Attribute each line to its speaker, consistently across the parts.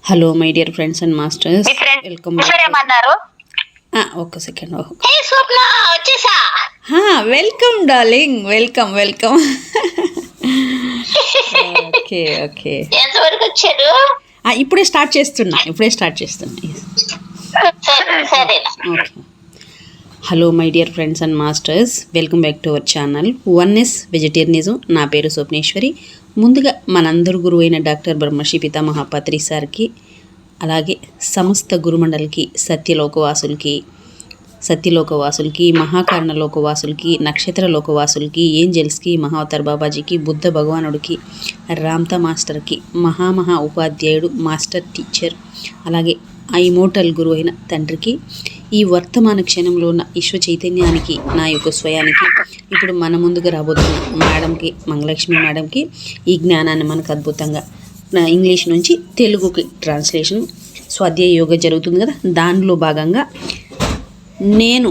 Speaker 1: Hello my dear friends and masters, welcome
Speaker 2: ఏమన్నారు.
Speaker 1: ఒక్క second.
Speaker 2: స్వప్న వచ్చేసా.
Speaker 1: Welcome darling, welcome welcome. Okay okay,
Speaker 2: ఎంతవరకు వచ్చారు?
Speaker 1: ఇప్పుడే స్టార్ట్ చేస్తున్నా. Okay. Hello my dear friends and masters, welcome back to our channel oneness vegetarianism. నా పేరు స్వప్నేశ్వరి. ముందుగా మనందరు గురువు అయిన డాక్టర్ బ్రహ్మశ్రీ పితామహ పత్రి సార్కి, అలాగే సమస్త గురుమండలికి, సత్యలోకవాసులకి, మహాకారణ లోకవాసులకి, నక్షత్ర లోకవాసులకి, ఏంజల్స్కి, మహావతార్ బాబాజీకి, బుద్ధ భగవానుడికి, రామ్తా మాస్టర్కి, మహా ఉపాధ్యాయుడు, మాస్టర్ టీచర్, అలాగే ఆ ఇమోటల్ గురువు అయిన తండ్రికి, ఈ వర్తమాన క్షణంలో ఉన్న విశ్వ చైతన్యానికి, నా యొక్క స్వయానికి, ఇప్పుడు మన ముందుగా రాబోతున్న మేడంకి, మంగళలక్ష్మి మేడంకి ఈ జ్ఞానాన్ని మనకు అద్భుతంగా ఇంగ్లీష్ నుంచి తెలుగుకి ట్రాన్స్లేషన్ స్వాధ్యాయ యోగా జరుగుతుంది కదా, దానిలో భాగంగా నేను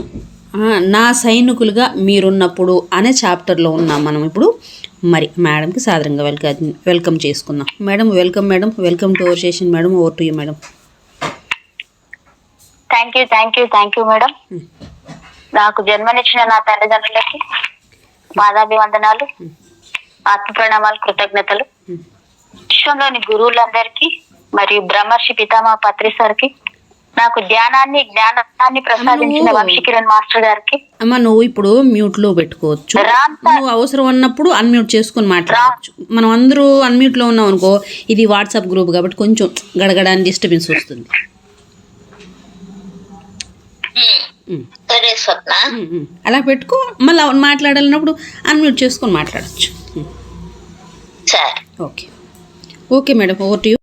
Speaker 1: నా సైనికులుగా మీరున్నప్పుడు అనే చాప్టర్లో ఉన్నాం మనం ఇప్పుడు. మరి మేడంకి సాదరంగా వెల్కమ్ చేసుకుందాం. Madam welcome. Welcome to our session madam. Over to you madam.
Speaker 2: Thank you madam. నాకు జన్మనిచ్చిన నా తల్లిదండ్రులకి పాదాభివందనాలు, ఆత్మ ప్రణామాలు, కృతజ్ఞతలు. విశ్వంలోని గురువులందరికీ మరియు బ్రహ్మర్షి పితామహ పత్రి సార్కి, నాకు జ్ఞానాన్ని ప్రసాదించిన వంశీకిరణ్ మాస్టర్ గారికి.
Speaker 1: అమ్మ, నువ్వు ఇప్పుడు మ్యూట్ లో పెట్టుకోవచ్చు. నువ్వు అవసరం అన్నప్పుడు అన్మ్యూట్ చేసుకుని మాట్లాడవచ్చు. మనం అందరూ అన్మ్యూట్ లో ఉన్నాం అనుకో, ఇది వాట్సాప్ గ్రూప్ కాబట్టి కొంచెం గడగడానికి డిస్టర్బెన్స్ వస్తుంది. అలా పెట్టుకో, మళ్ళీ మాట్లాడాలన్నప్పుడు అన్మ్యూట్ చేసుకొని మాట్లాడచ్చు. Okay okay madam, over to you.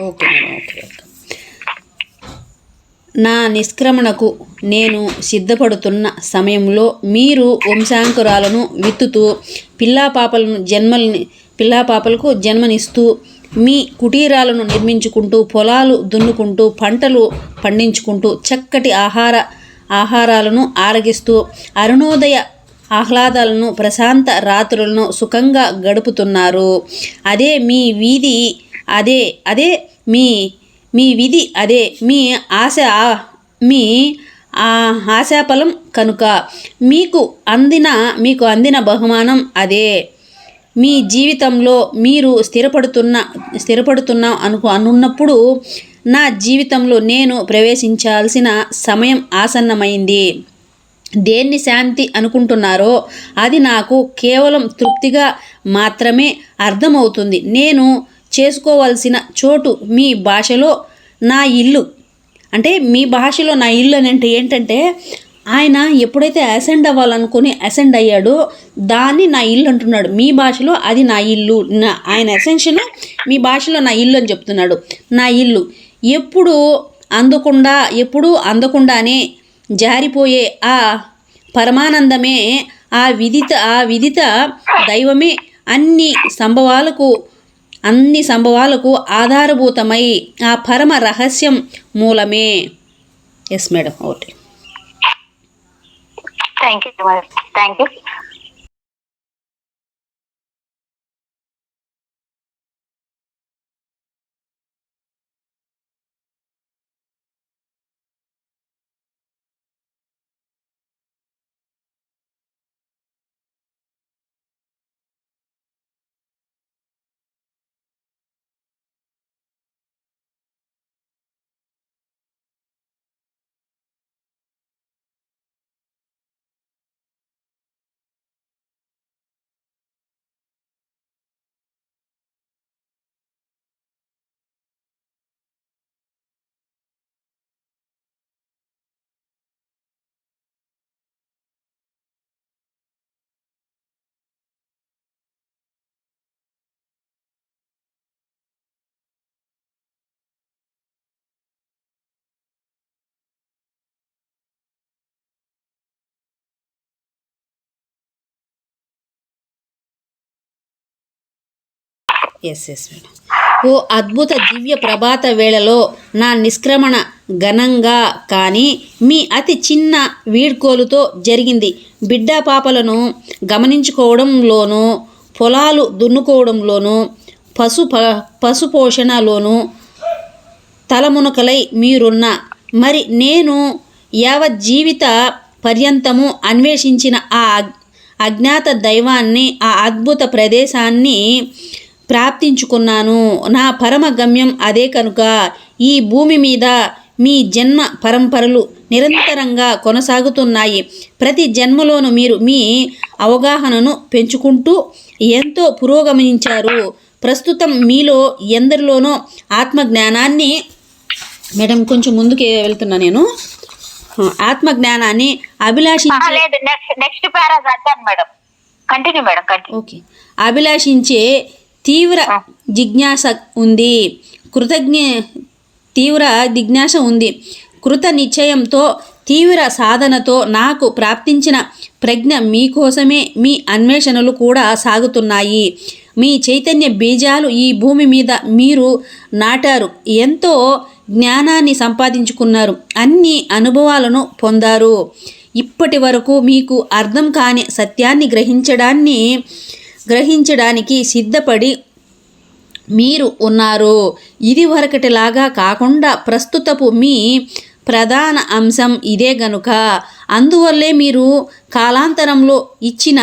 Speaker 1: Okay madam, okay. నా నిష్క్రమణకు నేను సిద్ధపడుతున్న సమయంలో మీరు వంశాంకురాలను విత్తుతూ పిల్లాపాపలకు జన్మనిస్తూ మీ కుటీరాలను నిర్మించుకుంటూ, పొలాలు దున్నుకుంటూ, పంటలు పండించుకుంటూ, చక్కటి ఆహారాలను ఆరగిస్తూ, అరుణోదయ ఆహ్లాదాలను, ప్రశాంత రాత్రులను సుఖంగా గడుపుతున్నారు. అదే మీ విధి, అదే మీ ఆశాఫలం కనుక మీకు అందిన బహుమానం అదే. మీ జీవితంలో మీరు స్థిరపడుతున్నా అనున్నప్పుడు నా జీవితంలో నేను ప్రవేశించాల్సిన సమయం ఆసన్నమైంది. దేన్ని శాంతి అనుకుంటున్నారో అది నాకు కేవలం తృప్తిగా మాత్రమే అర్థమవుతుంది. నేను చేసుకోవాల్సిన చోటు మీ భాషలో నా ఇల్లు. అంటే మీ భాషలో నా ఇల్లు అని అంటే ఏంటంటే, ఆయన ఎప్పుడైతే అసెండ్ అవ్వాలనుకుని అసెండ్ అయ్యాడో దాన్ని నా ఇల్లు అంటున్నాడు. మీ భాషలో అది నా ఇల్లు. ఆయన ఎసెన్షియల్ మీ భాషలో నా ఇల్లు అని చెప్తున్నాడు. నా ఇల్లు ఎప్పుడూ అందకుండానే జారిపోయే ఆ పరమానందమే, ఆ విదిత దైవమే అన్ని సంభవాలకు ఆధారభూతమై ఆ పరమ రహస్యం మూలమే. Yes madam, okay.
Speaker 2: Thank you madam, thank you.
Speaker 1: Yes madam. ఓ అద్భుత దివ్య ప్రభాత వేళలో నా నిష్క్రమణ ఘనంగా కానీ మీ అతి చిన్న వీడ్కోలుతో జరిగింది. బిడ్డ పాపలను గమనించుకోవడంలోనూ, పొలాలు దున్నుకోవడంలోనూ, పశు పోషణలోనూ తలమునకలై మీరున్న మరి నేను యావజ్జీవిత పర్యంతము అన్వేషించిన ఆ అజ్ఞాత దైవాన్ని, ఆ అద్భుత ప్రదేశాన్ని ప్రాప్తించుకున్నాను. నా పరమ గమ్యం అదే కనుక ఈ భూమి మీద మీ జన్మ పరంపరలు నిరంతరంగా కొనసాగుతున్నాయి. ప్రతి జన్మలోనూ మీరు మీ అవగాహనను పెంచుకుంటూ ఎంతో పురోగమించారు. ప్రస్తుతం మీలో ఎందరిలోనో ఆత్మజ్ఞానాన్ని, మేడం కొంచెం ముందుకే వెళ్తున్నా నేను, ఆత్మజ్ఞానాన్ని అభిలాషించే తీవ్ర జిజ్ఞాస ఉంది. కృత నిశ్చయంతో తీవ్ర సాధనతో నాకు ప్రాప్తించిన ప్రజ్ఞ మీకోసమే మీ అన్వేషణలు కూడా సాగుతున్నాయి. మీ చైతన్య బీజాలు ఈ భూమి మీద మీరు నాటారు. ఎంతో జ్ఞానాన్ని సంపాదించుకున్నారు. అన్ని అనుభవాలను పొందారు. ఇప్పటి వరకు మీకు అర్థం కాని సత్యాన్ని గ్రహించడానికి సిద్ధపడి మీరు ఉన్నారు. ఇది వరకటిలాగా కాకుండా ప్రస్తుతపు మీ ప్రధాన అంశం ఇదే గనుక అందువల్లే మీరు కాలాంతరంలో ఇచ్చిన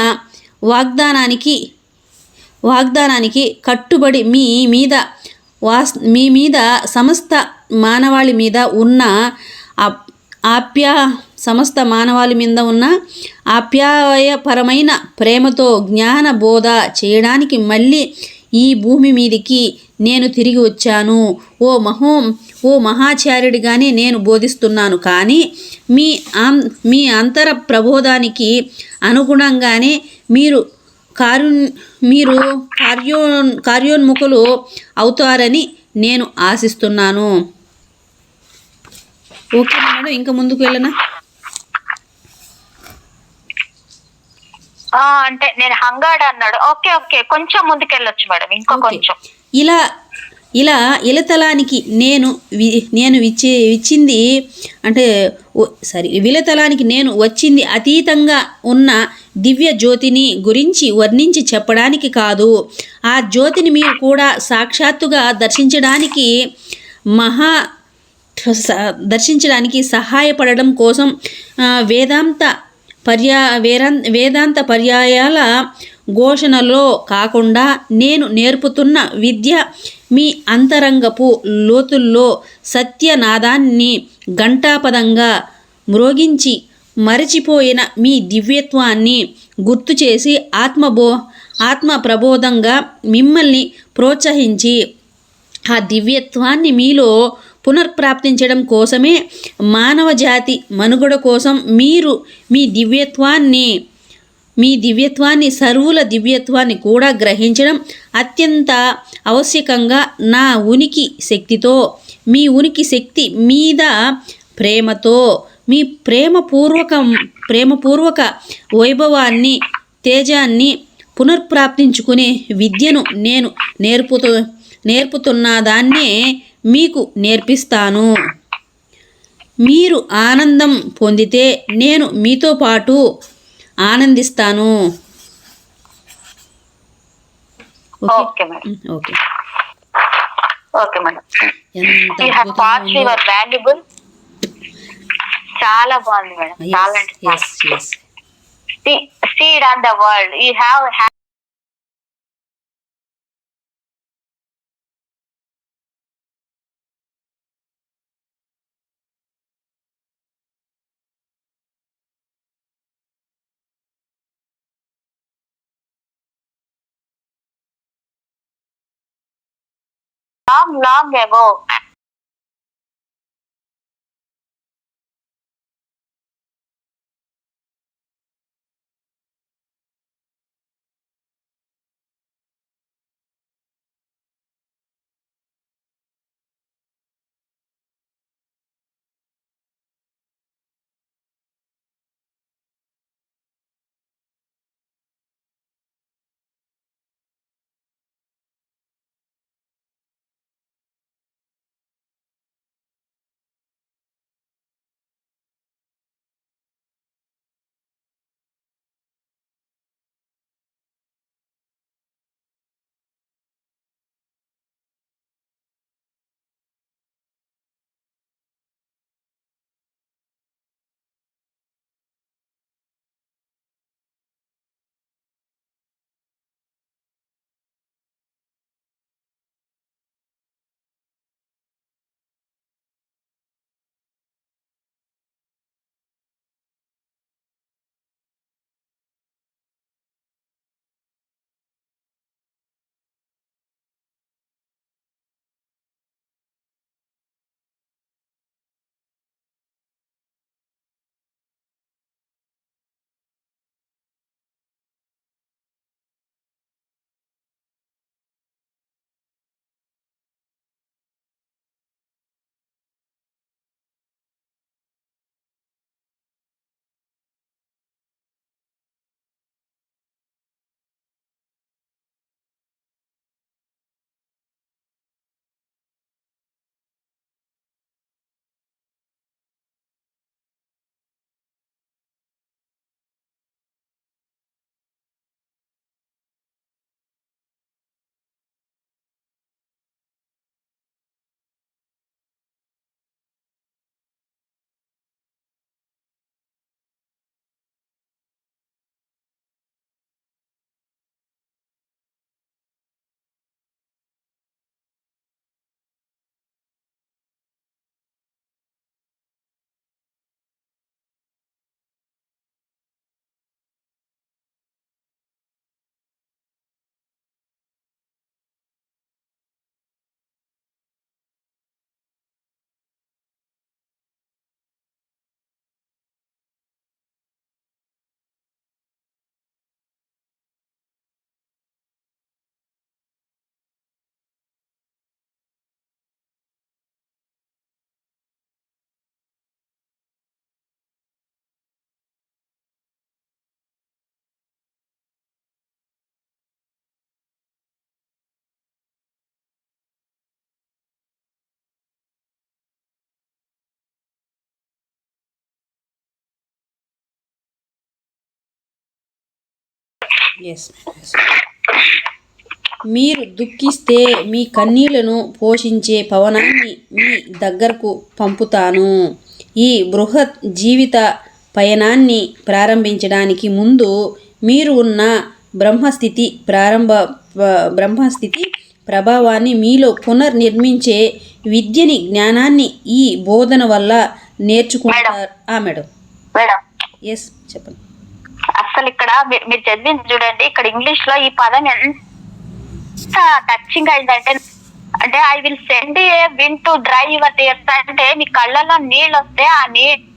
Speaker 1: వాగ్దానానికి కట్టుబడి మీ మీద సమస్త మానవాళి మీద ఉన్న ఆప్యాయపరమైన ప్రేమతో జ్ఞాన బోధ చేయడానికి మళ్ళీ ఈ భూమి మీదికి నేను తిరిగి వచ్చాను. ఓ మహాచార్యుడిగానే నేను బోధిస్తున్నాను. కానీ మీ అంతర ప్రబోధానికి అనుగుణంగానే మీరు కార్యోన్ముఖులు అవుతారని నేను ఆశిస్తున్నాను. ఓకే మేడం, ఇంకా ముందుకు వెళ్ళనా?
Speaker 2: అంటే నేను హంగాడ్ అన్నాడు. ఓకే ఓకే, కొంచెం ముందుకెళ్ళొచ్చు మేడం, ఇంకో కొంచెం.
Speaker 1: ఇలా ఇలతలానికి విలతలానికి నేను వచ్చింది అతీతంగా ఉన్న దివ్య జ్యోతిని గురించి వర్ణించి చెప్పడానికి కాదు, ఆ జ్యోతిని మీరు కూడా సాక్షాత్తుగా దర్శించడానికి సహాయపడడం కోసం వేదాంత పర్యాయాల ఘోషణలో కాకుండా నేను నేర్పుతున్న విద్య మీ అంతరంగపు లోతుల్లో సత్యనాదాన్ని ఘంటాపదంగా మ్రోగించి మరచిపోయిన మీ దివ్యత్వాన్ని గుర్తు చేసి ఆత్మ ప్రబోధంగా మిమ్మల్ని ప్రోత్సహించి ఆ దివ్యత్వాన్ని మీలో పునర్ప్రాప్తించడం కోసమే మానవ జాతి మనుగడ కోసం మీరు మీ దివ్యత్వాన్ని సర్వుల దివ్యత్వాన్ని కూడా గ్రహించడం అత్యంత ఆవశ్యకంగా నా ఉనికి శక్తితో మీ ఉనికి శక్తి మీద ప్రేమతో మీ ప్రేమపూర్వక వైభవాన్ని తేజాన్ని పునర్ప్రాప్తించుకునే విద్యను నేను నేర్పుతున్న దాన్నే మీకు నేర్పిస్తాను. మీరు ఆనందం పొందితే నేను మీతో పాటు ఆనందిస్తాను.
Speaker 2: Okay madam.
Speaker 1: Okay
Speaker 2: okay madam.
Speaker 1: ఎంత
Speaker 2: you have passed your valuable. చాలా బాగుంది మేడం. చాలా అంటే seed on the world. You have long ago.
Speaker 1: Yes. మీరు దుఃఖిస్తే మీ కన్నీళ్లను పోషించే పవనాన్ని మీ దగ్గరకు పంపుతాను. ఈ బృహత్ జీవిత పయనాన్ని ప్రారంభించడానికి ముందు మీరు ఉన్న బ్రహ్మస్థితి ప్రభావాన్ని మీలో పునర్నిర్మించే విద్యని జ్ఞానాన్ని ఈ బోధన వల్ల నేర్చుకుంటారు. మేడం.
Speaker 2: మేడం
Speaker 1: ఎస్ చెప్పండి.
Speaker 2: అసలు ఇక్కడ మీరు చదివింది చూడండి, ఇక్కడ ఇంగ్లీష్ లో ఈ పదం ఎంత టచింగ్ అయిందంటే, అంటే I will send A win to dry your tears అంటే మీ కళ్ళలో నీళ్ళు వస్తే ఆ నీళ్ళు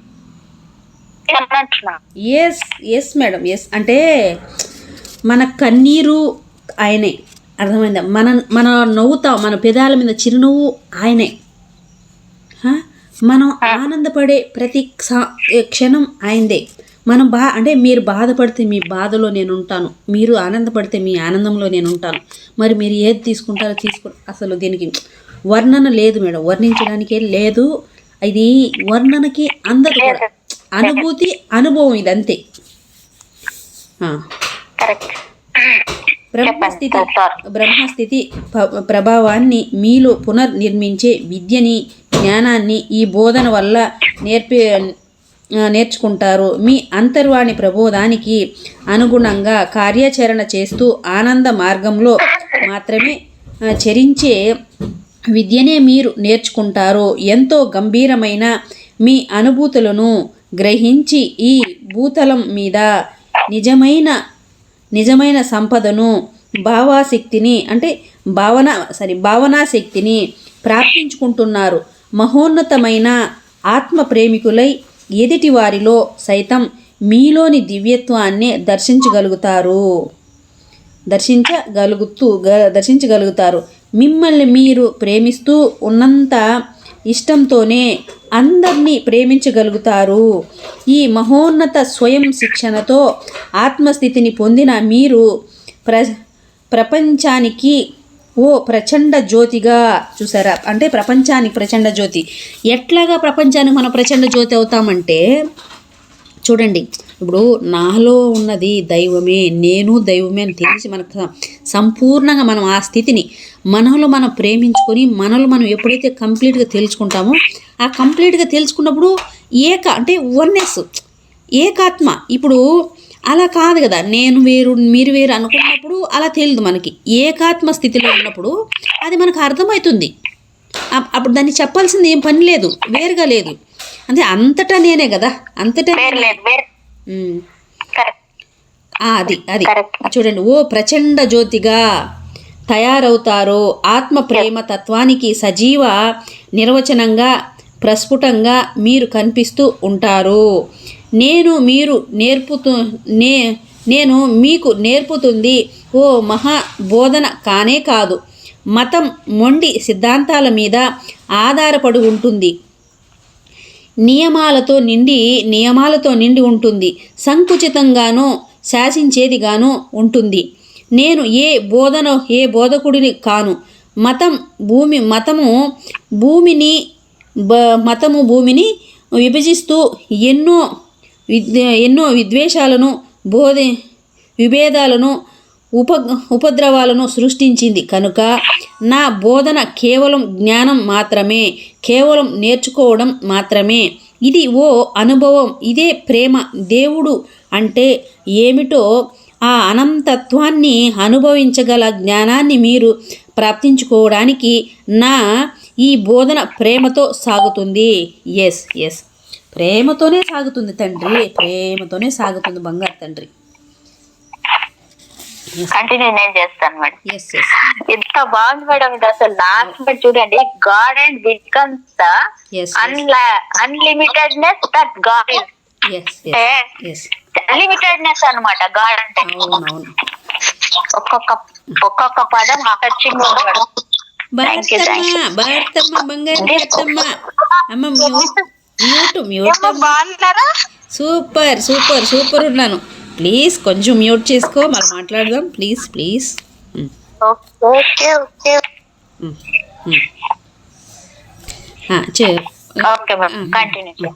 Speaker 2: అంటున్నా.
Speaker 1: ఎస్ ఎస్ మేడం, ఎస్ అంటే మన కన్నీరు ఆయనే, అర్థమైందా? మన నవ్వుతాం, మన పెదాల మీద చిరునవ్వు ఆయనే. మనం ఆనందపడే ప్రతి క్షణం ఆయనదే. మనం అంటే మీరు బాధపడితే మీ బాధలో నేను ఉంటాను, మీరు ఆనందపడితే మీ ఆనందంలో నేను ఉంటాను. మరి మీరు ఏది తీసుకుంటారో అసలు దీనికి వర్ణన లేదు మేడం, వర్ణించడానికే లేదు. ఇది వర్ణనకి అందదు కూడా, అనుభూతి అనుభవం ఇదంతే. బ్రహ్మస్థితి ప్రభావాన్ని మీలో పునర్నిర్మించే విద్యని, జ్ఞానాన్ని ఈ బోధన వల్ల నేర్చుకుంటారు. మీ అంతర్వాణి ప్రబోధానికి అనుగుణంగా కార్యాచరణ చేస్తూ ఆనంద మార్గంలో మాత్రమే చరించే విద్యనే మీరు నేర్చుకుంటారు. ఎంతో గంభీరమైన మీ అనుభూతులను గ్రహించి ఈ భూతలం మీద నిజమైన సంపదను, భావనాశక్తిని ప్రాప్తించుకుంటున్నారు. మహోన్నతమైన ఆత్మ ప్రేమికులై ఎదుటి వారిలో సైతం మీలోని దివ్యత్వాన్ని దర్శించగలుగుతారు. మిమ్మల్ని మీరు ప్రేమిస్తూ ఉన్నంత ఇష్టంతోనే అందరినీ ప్రేమించగలుగుతారు. ఈ మహోన్నత స్వయం శిక్షణతో ఆత్మస్థితిని పొందిన మీరు ప్రపంచానికి ఓ ప్రచండ జ్యోతిగా, చూసారా? అంటే ప్రపంచానికి ప్రచండ జ్యోతి. ఎట్లాగా ప్రపంచానికి మనం ప్రచండ జ్యోతి అవుతామంటే, చూడండి, ఇప్పుడు నాలో ఉన్నది దైవమే, నేను దైవమే అని తెలిసి మనకు సంపూర్ణంగా మనం ఆ స్థితిని మనలో మనం ప్రేమించుకొని మనలో మనం ఎప్పుడైతే కంప్లీట్గా తెలుసుకుంటామో, ఆ కంప్లీట్గా తెలుసుకున్నప్పుడు అంటే వన్నెస్, ఏకాత్మ. ఇప్పుడు అలా కాదు కదా, నేను వేరు మీరు వేరు అనుకున్నప్పుడు అలా తెలియదు మనకి. ఏకాత్మ స్థితిలో ఉన్నప్పుడు అది మనకు అర్థమవుతుంది. అప్పుడు దాన్ని చెప్పాల్సింది ఏం పని లేదు, వేరుగా లేదు. అంటే అంతటా నేనే కదా, అంతటా అది చూడండి, ఓ ప్రచండ జ్యోతిగా తయారవుతారో ఆత్మ ప్రేమ తత్వానికి సజీవ నిర్వచనంగా ప్రస్ఫుటంగా మీరు కనిపిస్తూ ఉంటారు. నేను మీకు నేర్పుతుంది ఓ మహా బోధన కానే కాదు, మతం మొండి సిద్ధాంతాల మీద ఆధారపడి ఉంటుంది, నియమాలతో నిండి ఉంటుంది, సంకుచితంగానూ శాసించేదిగాను ఉంటుంది. నేను ఏ బోధకుడిని కాను. మతము భూమిని విభజిస్తూ ఎన్నో విద్వేషాలను, విభేదాలను, ఉపద్రవాలను సృష్టించింది. కనుక నా బోధన కేవలం జ్ఞానం మాత్రమే, కేవలం నేర్చుకోవడం మాత్రమే. ఇది ఓ అనుభవం. ఇదే ప్రేమ. దేవుడు అంటే ఏమిటో, ఆ అనంతత్వాన్ని అనుభవించగల జ్ఞానాన్ని మీరు ప్రాప్తించుకోవడానికి నా ఈ బోధన ప్రేమతో సాగుతుంది. ఎస్ ప్రేమతోనే సాగుతుంది తండ్రి, ప్రేమతోనే సాగుతుంది బంగారు తండ్రి.
Speaker 2: కంటిన్యూ నేను చేస్తాను మేడం. ఎంత బాగుంది మేడం ఇది. అసలు లాస్ట్ చూడండి, God and becomes the unlimitedness that God is. Unlimitedness అన్నమాట గాడ్ అంటే. ఒక్కొక్క పదం టచింగ్ ఉంది మేడం. బాగున్నారా?
Speaker 1: సూపర్ ఉన్నాను. ప్లీజ్ కొంచెం మ్యూట్ చేసుకో, మనం మాట్లాడదాం. Please
Speaker 2: continue.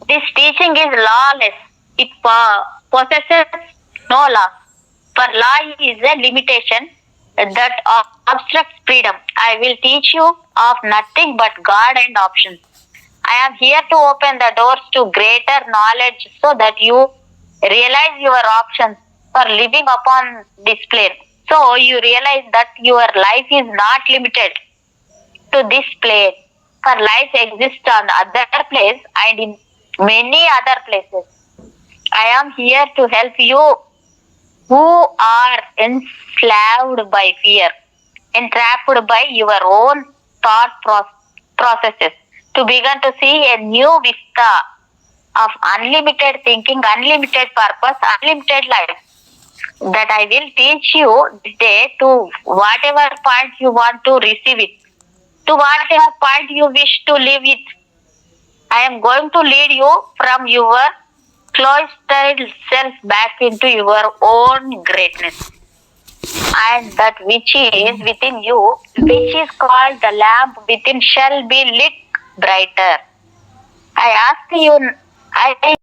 Speaker 2: This teaching is lawless. It possesses no law. For law is a limitation that obstructs freedom. I will teach you of nothing but God and options. I am here to open the doors to greater knowledge so that you realize your options for living upon this plane. So you realize that your life is not limited to this plane. For life exists on the other place and in many other places. I am here to help you who are enslaved by fear, entrapped by your own thought processes, to begin to see a new vista of unlimited thinking, unlimited purpose, unlimited life. That I will teach you today to whatever point you want to receive it, to whatever point you wish to live it. I am going to lead you from your cloistered self back into your own greatness. And that which is within you, which is called the lamp within, shall be lit brighter. I ask you, I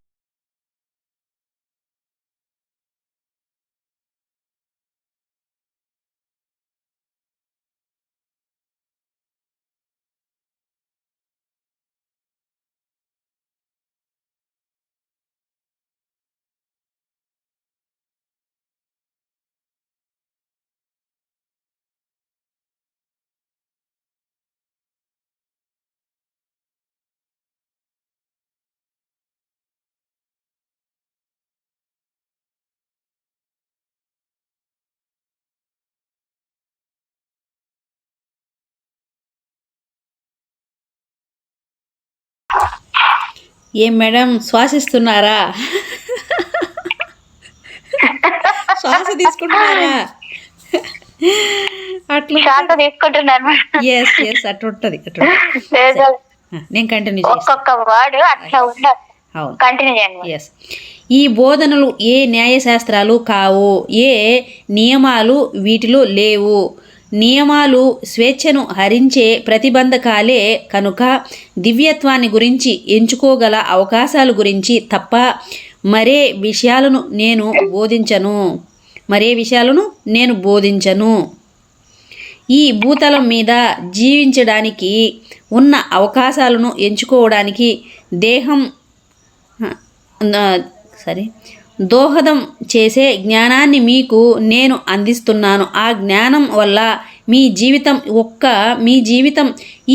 Speaker 1: ఏం madam శ్వాసిస్తున్నారా? శ్వాస తీసుకుంటున్నారా? అట్లా
Speaker 2: శ్వాస తీసుకుంటున్నాను.
Speaker 1: Yes yes అట్లుంటది. నేను continue
Speaker 2: ఒక్కొక్క word అట్లా ఉండదు.
Speaker 1: అవును,
Speaker 2: కంటిన్యూ చేయండి.
Speaker 1: ఎస్. ఈ బోధనలు ఏ న్యాయశాస్త్రాలు కావు, ఏ నియమాలు వీటిలో లేవు. నియమాలు స్వేచ్ఛను హరించే ప్రతిబంధకాలే కనుక దివ్యత్వాన్ని గురించి ఎంచుకోగల అవకాశాల గురించి తప్ప మరే విషయాలను నేను బోధించను. ఈ భూతలం మీద జీవించడానికి ఉన్న అవకాశాలను ఎంచుకోవడానికి దోహదం చేసే జ్ఞానాన్ని మీకు నేను అందిస్తున్నాను. ఆ జ్ఞానం వల్ల మీ జీవితం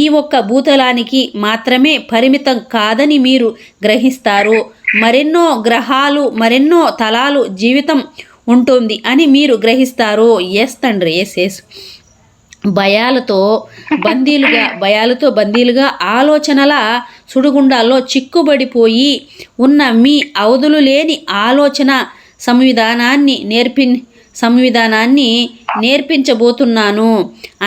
Speaker 1: ఈ ఒక్క భూతలానికి మాత్రమే పరిమితం కాదని మీరు గ్రహిస్తారు. మరెన్నో గ్రహాలు, మరెన్నో తలాలు జీవితం ఉంటుంది అని మీరు గ్రహిస్తారు. ఎస్ తండ్రి, ఎస్. భయాలతో బందీలుగా ఆలోచనల సుడిగుండాల్లో చిక్కుబడిపోయి ఉన్న మీ అవధులు లేని ఆలోచన సంవిధానాన్ని నేర్పించబోతున్నాను.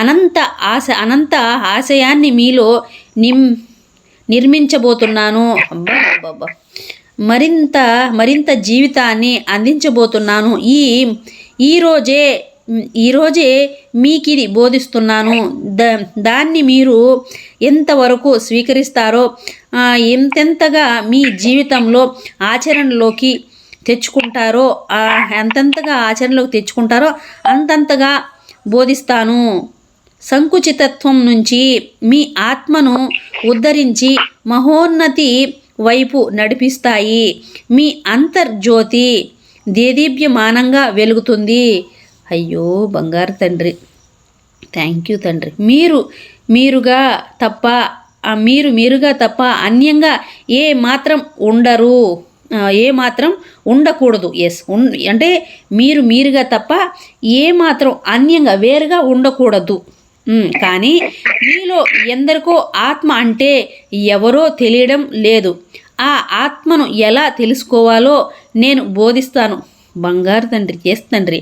Speaker 1: అనంత ఆశయాన్ని మీలో నిర్మించబోతున్నాను. మరింత జీవితాన్ని అందించబోతున్నాను. ఈరోజే మీకిది బోధిస్తున్నాను. దాన్ని మీరు ఎంతవరకు స్వీకరిస్తారో, ఎంతెంతగా మీ జీవితంలో ఆచరణలోకి తెచ్చుకుంటారో అంతంతగా బోధిస్తాను. సంకుచితత్వం నుంచి మీ ఆత్మను ఉద్ధరించి మహోన్నతి వైపు నడిపిస్తాయి. మీ అంతర్జ్యోతి దేదీప్యమానంగా వెలుగుతుంది. అయ్యో బంగారు తండ్రి, థ్యాంక్ యూ తండ్రి. మీరుగా తప్ప అన్యంగా ఏ మాత్రం ఉండకూడదు. ఎస్, అంటే మీరుగా తప్ప ఏ మాత్రం అన్యంగా వేరుగా ఉండకూడదు. కానీ మీలో ఎందరికో ఆత్మ అంటే ఎవరో తెలియడం లేదు. ఆ ఆత్మను ఎలా తెలుసుకోవాలో నేను బోధిస్తాను. బంగారు తండ్రి, ఎస్ తండ్రి.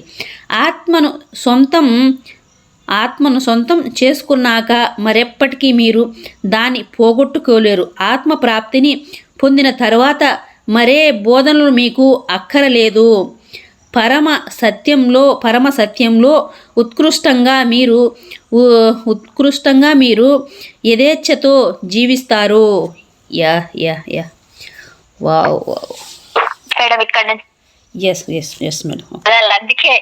Speaker 1: ఆత్మను సొంతం చేసుకున్నాక మరెప్పటికీ మీరు దాన్ని పోగొట్టుకోలేరు. ఆత్మ ప్రాప్తిని పొందిన తరువాత మరే బోధనలు మీకు అక్కరలేదు. పరమ సత్యంలో ఉత్కృష్టంగా మీరు యథేచ్ఛతో జీవిస్తారు. Yeah wow. Yes madam.
Speaker 2: అందుకే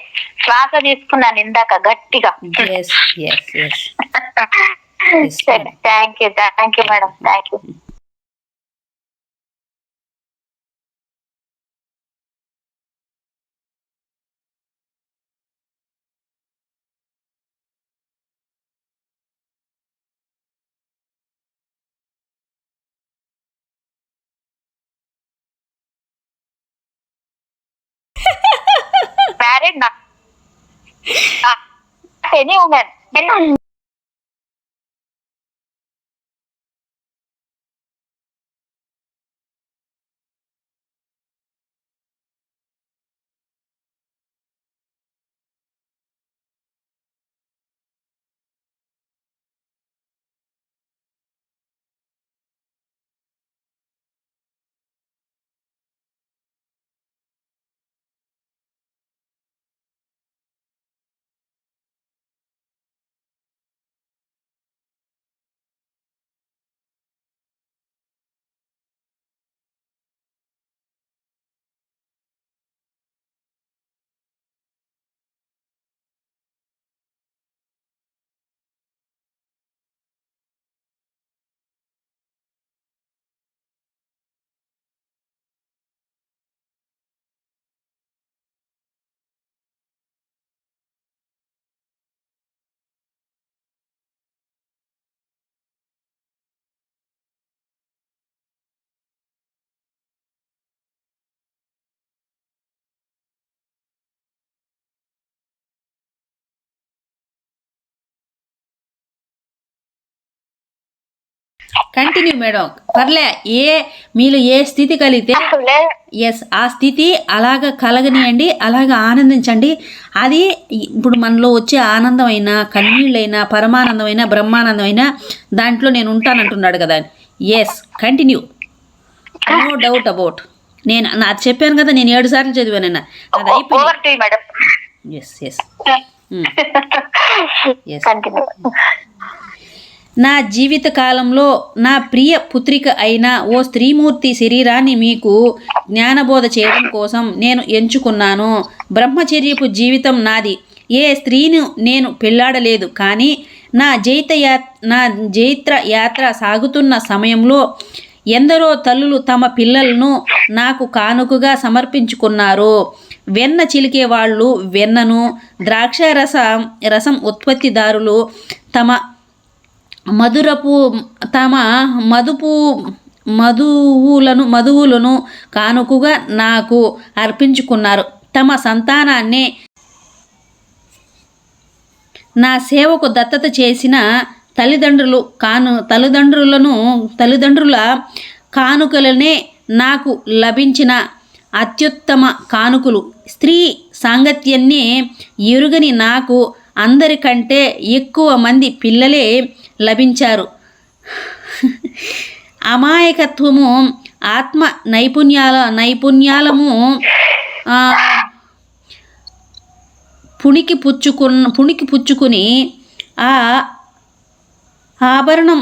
Speaker 2: శ్వాస తీసుకున్నాను ఇందాక గట్టిగా. Thank you madam, thank you. married, not any woman.
Speaker 1: Continue madam, పర్లే. మీలో ఏ స్థితి కలిగితే ఎస్ ఆ స్థితి అలాగ కలగనియండి, అలాగ ఆనందించండి. అది ఇప్పుడు మనలో వచ్చే ఆనందమైనా, కన్నీళ్ళైనా, పరమానందమైన, బ్రహ్మానందమైన దాంట్లో నేను ఉంటానంటున్నాడు కదా. Yes, continue, no doubt about. నేను అది చెప్పాను కదా, నేను 7 సార్లు చదివానన్నా, అది అయిపోయింది. Yes yes yes. నా జీవిత కాలంలో నా ప్రియ పుత్రిక అయిన ఓ స్త్రీమూర్తి శరీరాన్ని మీకు జ్ఞానబోధ చేయడం కోసం నేను ఎంచుకున్నాను. బ్రహ్మచర్యపు జీవితం నాది. ఏ స్త్రీని నేను పెళ్లాడలేదు. కానీ నా జైత్ర యాత్ర సాగుతున్న సమయంలో ఎందరో తల్లులు తమ పిల్లలను నాకు కానుకగా సమర్పించుకున్నారు. వెన్న చిలికే వాళ్ళు వెన్నను, ద్రాక్ష రసం ఉత్పత్తిదారులు తమ మధువులను కానుకగా నాకు అర్పించుకున్నారు. తమ సంతానాన్ని నా సేవకు దత్తత చేసిన తల్లిదండ్రుల కానుకలనే నాకు లభించిన అత్యుత్తమ కానుకలు. స్త్రీ సాంగత్యాన్ని ఎరుగని నాకు అందరికంటే ఎక్కువ మంది పిల్లలే లభించారు. అమాయకత్వము, ఆత్మ నైపుణ్యాలము పుణికి పుచ్చుకుని ఆ ఆభరణం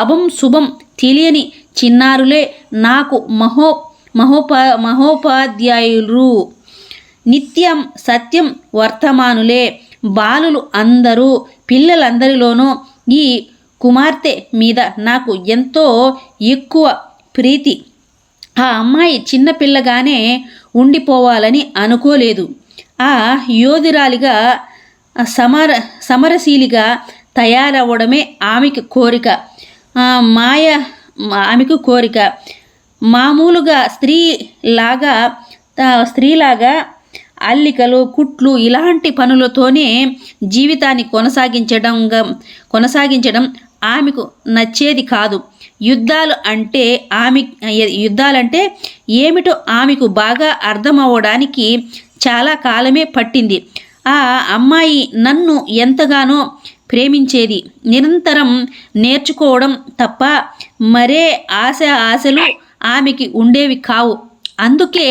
Speaker 1: అభం శుభం తెలియని చిన్నారులే నాకు మహోపాధ్యాయులు. నిత్యం సత్యం వర్తమానులే. బాలులు అందరూ, పిల్లలందరిలోనూ ఈ కుమార్తె మీద నాకు ఎంతో ఎక్కువ ప్రీతి. ఆ అమ్మాయి చిన్నపిల్లగానే ఉండిపోవాలని అనుకోలేదు. ఆ యోధురాలిగా సమరశీలిగా తయారవ్వడమే ఆమెకు కోరిక. మామూలుగా స్త్రీలాగా అల్లికలు, కుట్లు ఇలాంటి పనులతోనే జీవితాన్ని కొనసాగించడం ఆమెకు నచ్చేది కాదు. యుద్ధాలంటే ఏమిటో ఆమెకు బాగా అర్థమవడానికి చాలా కాలమే పట్టింది. ఆ అమ్మాయి నన్ను ఎంతగానో ప్రేమించేది. నిరంతరం నేర్చుకోవడం తప్ప మరే ఆశలు ఆమెకి ఉండేవి కావు. అందుకే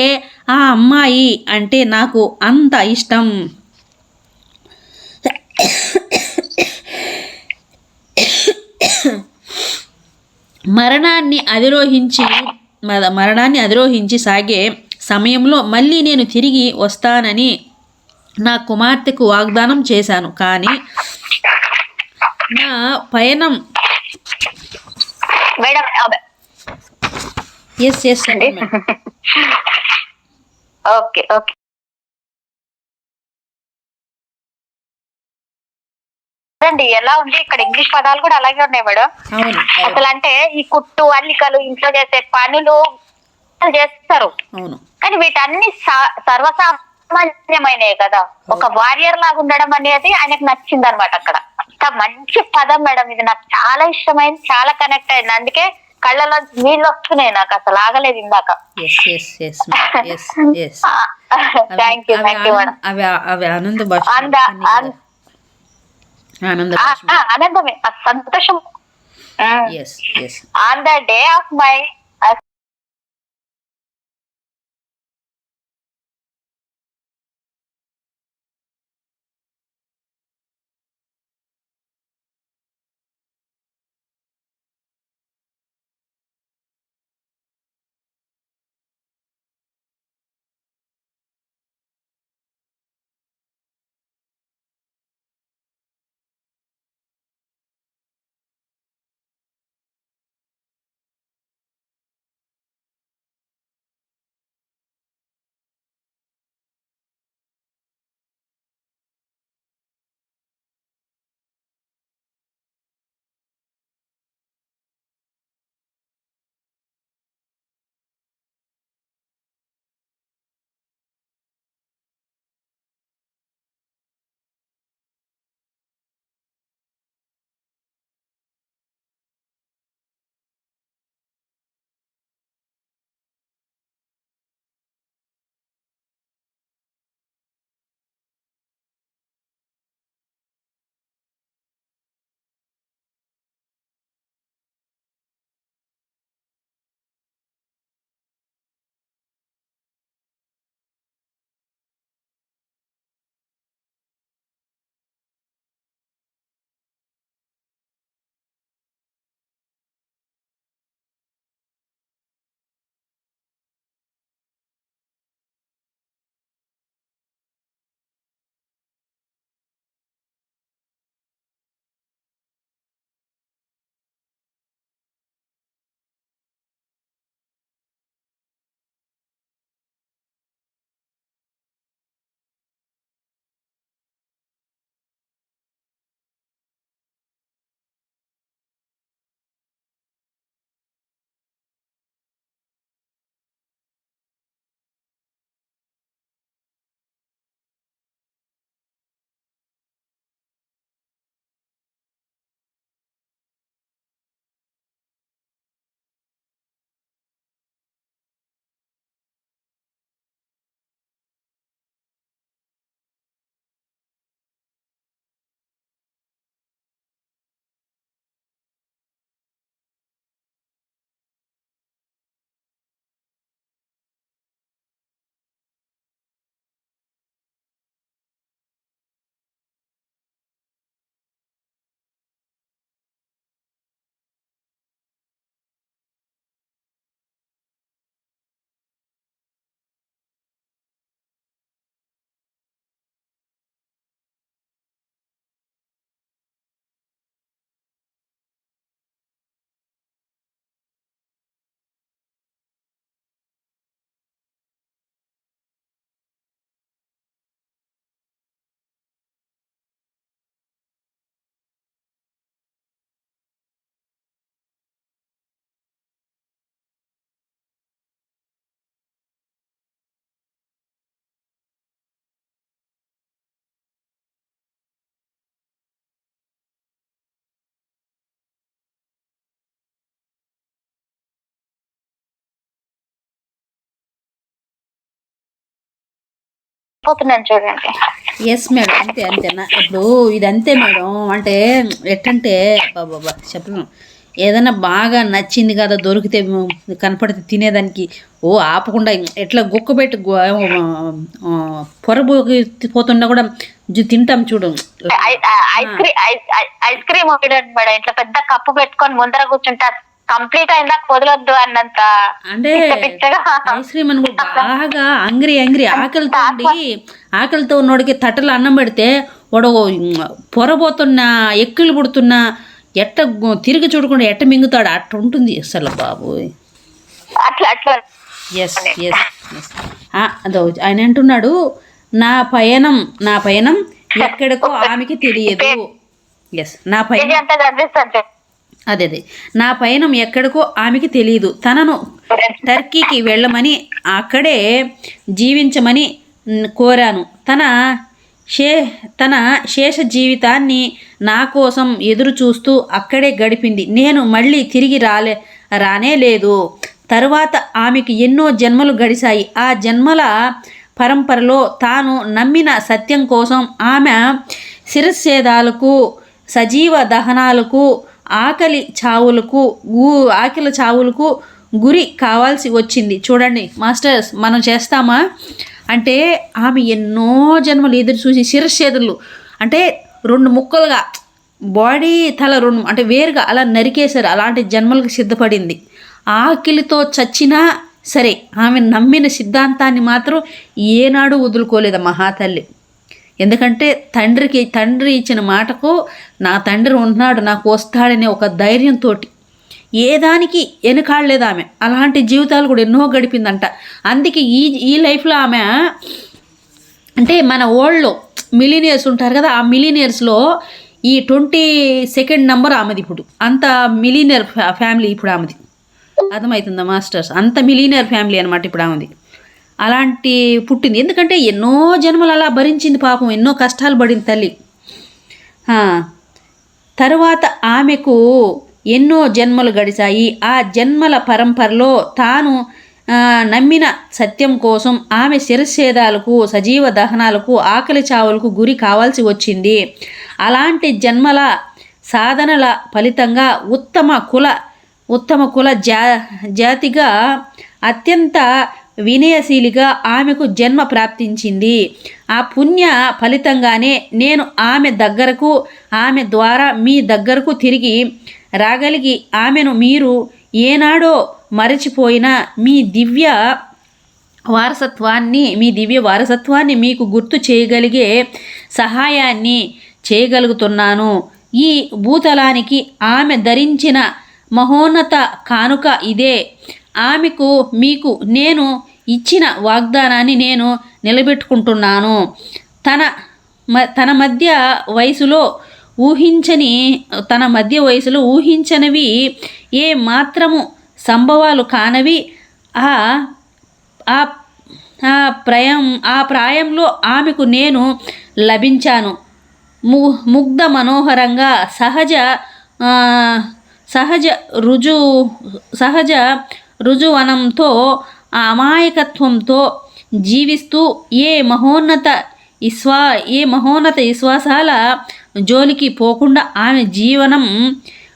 Speaker 1: ఆ అమ్మాయి అంటే నాకు అంత ఇష్టం. మరణాన్ని అధిరోహించి సాగే సమయంలో మళ్ళీ నేను తిరిగి వస్తానని నా కుమార్తెకు వాగ్దానం చేశాను. కానీ నా పయనం
Speaker 2: ఓకే ఓకే అండి. ఎలా ఉంది ఇక్కడ ఇంగ్లీష్ పదాలు కూడా అలాగే ఉన్నాయి మేడం. అసలు అంటే ఈ కుట్టు, అల్లికలు, ఇంట్లో చేసే పనులు చేస్తారు. కానీ వీటన్ని సర్వసామాన్య అసామాన్యమైనవి కదా. ఒక వారియర్ లాగా ఉండడం అనేది ఆయనకు నచ్చింది అనమాట అక్కడ. అంత మంచి పదం మేడం, ఇది నాకు చాలా ఇష్టమైంది, చాలా కనెక్ట్ అయింది. అందుకే కళ్ళలో నీళ్ళు వస్తున్నాయి, నాకు అసలు ఆగలేదు ఇందాక. Thank you madam. ఆనందమే, సంతోషం. On the day of my పోతున్నాను చూడండి.
Speaker 1: ఎస్ మేడం, అంతే అంతేనా. ఇప్పుడు ఇది అంతే మేడం. అంటే ఎట్టంటే బాబా చెప్పను, ఏదైనా బాగా నచ్చింది కదా దొరికితే కనపడితే తినేదానికి ఆపకుండా ఎట్లా గుక్కబెట్టి పొరబోకి పోతున్నా కూడా తింటాం చూడు.
Speaker 2: ఐస్ క్రీమ్ మేడం, ఇట్లా పెద్ద కప్పు పెట్టుకొని ముందర కూర్చుంటారు, కంప్లీట్ అయిందా వదలొద్దు అన్నంత.
Speaker 1: అంటే ఐస్ క్రీమ్ అని కూడా బాగా అంగ్రి ఆకలితో ఉన్నోడికి తట్టలు అన్నం పెడితే వాడు పొరబోతున్నా ఎక్కిళ్ళు పుడుతున్నా ఎట్ట తిరిగి చూడకుండా ఎట్ట మింగుతాడు, అట్ట ఉంటుంది అసలు బాబు.
Speaker 2: అట్లా అట్లా
Speaker 1: ఎస్ ఎస్ ఎస్. అదో ఆయన అంటున్నాడు, నా పయనం ఎక్కడికో ఆమెకి తెలియదు. ఎస్, నా పయనం అదే నా పయనం ఎక్కడికో ఆమెకి తెలియదు. తనను టర్కీకి వెళ్ళమని, అక్కడే జీవించమని కోరాను. తన శేష జీవితాన్ని నా కోసం ఎదురు చూస్తూ అక్కడే గడిపింది. నేను మళ్ళీ తిరిగి రానే లేదు. తరువాత ఆమెకు ఎన్నో జన్మలు గడిచాయి. ఆ జన్మల పరంపరలో తాను నమ్మిన సత్యం కోసం ఆమె శిరచ్ఛేదాలకు, సజీవ దహనాలకు, ఆకలి చావులకు గురి కావాల్సి వచ్చింది. చూడండి మాస్టర్స్, మనం చేస్తామా అంటే ఆమె ఎన్నో జన్మలు ఎదురు చూసి శిరచ్ఛేదలు అంటే 2 ముక్కలుగా బాడీ తల 2 అంటే వేరుగా అలా నరికేశారు. అలాంటి జన్మలకు సిద్ధపడింది. ఆకలితో చచ్చినా సరే ఆమె నమ్మిన సిద్ధాంతాన్ని మాత్రం ఏనాడు వదులుకోలేదు మహాతల్లి. ఎందుకంటే తండ్రి ఇచ్చిన మాటకు నా తండ్రి ఉన్నాడు, నాకు వస్తాడనే ఒక ధైర్యంతో ఏ దానికి వెనకాడలేదు ఆమె. అలాంటి జీవితాలు కూడా ఎన్నో గడిపిందంట. అందుకే ఈ లైఫ్లో ఆమె అంటే మన ఓల్డ్లో మిలీనియర్స్ ఉంటారు కదా, ఆ మిలీనియర్స్లో ఈ 22nd నెంబర్ ఆమెది. ఇప్పుడు అంత మిలీనియర్ ఫ్యామిలీ ఇప్పుడు ఆమెది. అర్థమవుతుందా మాస్టర్స్? అంత మిలీనియర్ ఫ్యామిలీ అనమాట ఇప్పుడు ఆమెది. అలాంటి పుట్టింది. ఎందుకంటే ఎన్నో జన్మలు అలా భరించింది పాపం, ఎన్నో కష్టాలు పడింది తల్లి. తరువాత ఆమెకు ఎన్నో జన్మలు గడిచాయి. ఆ జన్మల పరంపరలో తాను నమ్మిన సత్యం కోసం ఆమె శిరచ్ఛేదాలకు, సజీవ దహనాలకు, ఆకలి చావులకు గురి కావాల్సి వచ్చింది. అలాంటి జన్మల సాధనల ఫలితంగా ఉత్తమ కుల జాతిగా అత్యంత వినయశీలిగా ఆమెకు జన్మ ప్రాప్తించింది. ఆ పుణ్య ఫలితంగానే నేను ఆమె ద్వారా మీ దగ్గరకు తిరిగి రాగలిగి ఆమెను మీరు ఏనాడో మరచిపోయిన మీ దివ్య వారసత్వాన్ని మీకు గుర్తు చేయగలిగే సహాయాన్ని చేయగలుగుతున్నాను. ఈ భూతలానికి ఆమె ధరించిన మహోన్నత కానుక ఇదే. మీకు నేను ఇచ్చిన వాగ్దానాన్ని నేను నిలబెట్టుకుంటున్నాను. తన మధ్య వయసులో ఊహించనివి ఏ మాత్రము సంభవాలు కానవి ఆ ప్రాయంలో ఆమెకు నేను లభించాను. ముగ్ధ మనోహరంగా సహజ రుజువనంతో అమాయకత్వంతో జీవిస్తూ ఏ మహోన్నత విశ్వాసాల జోలికి పోకుండా ఆమె జీవనం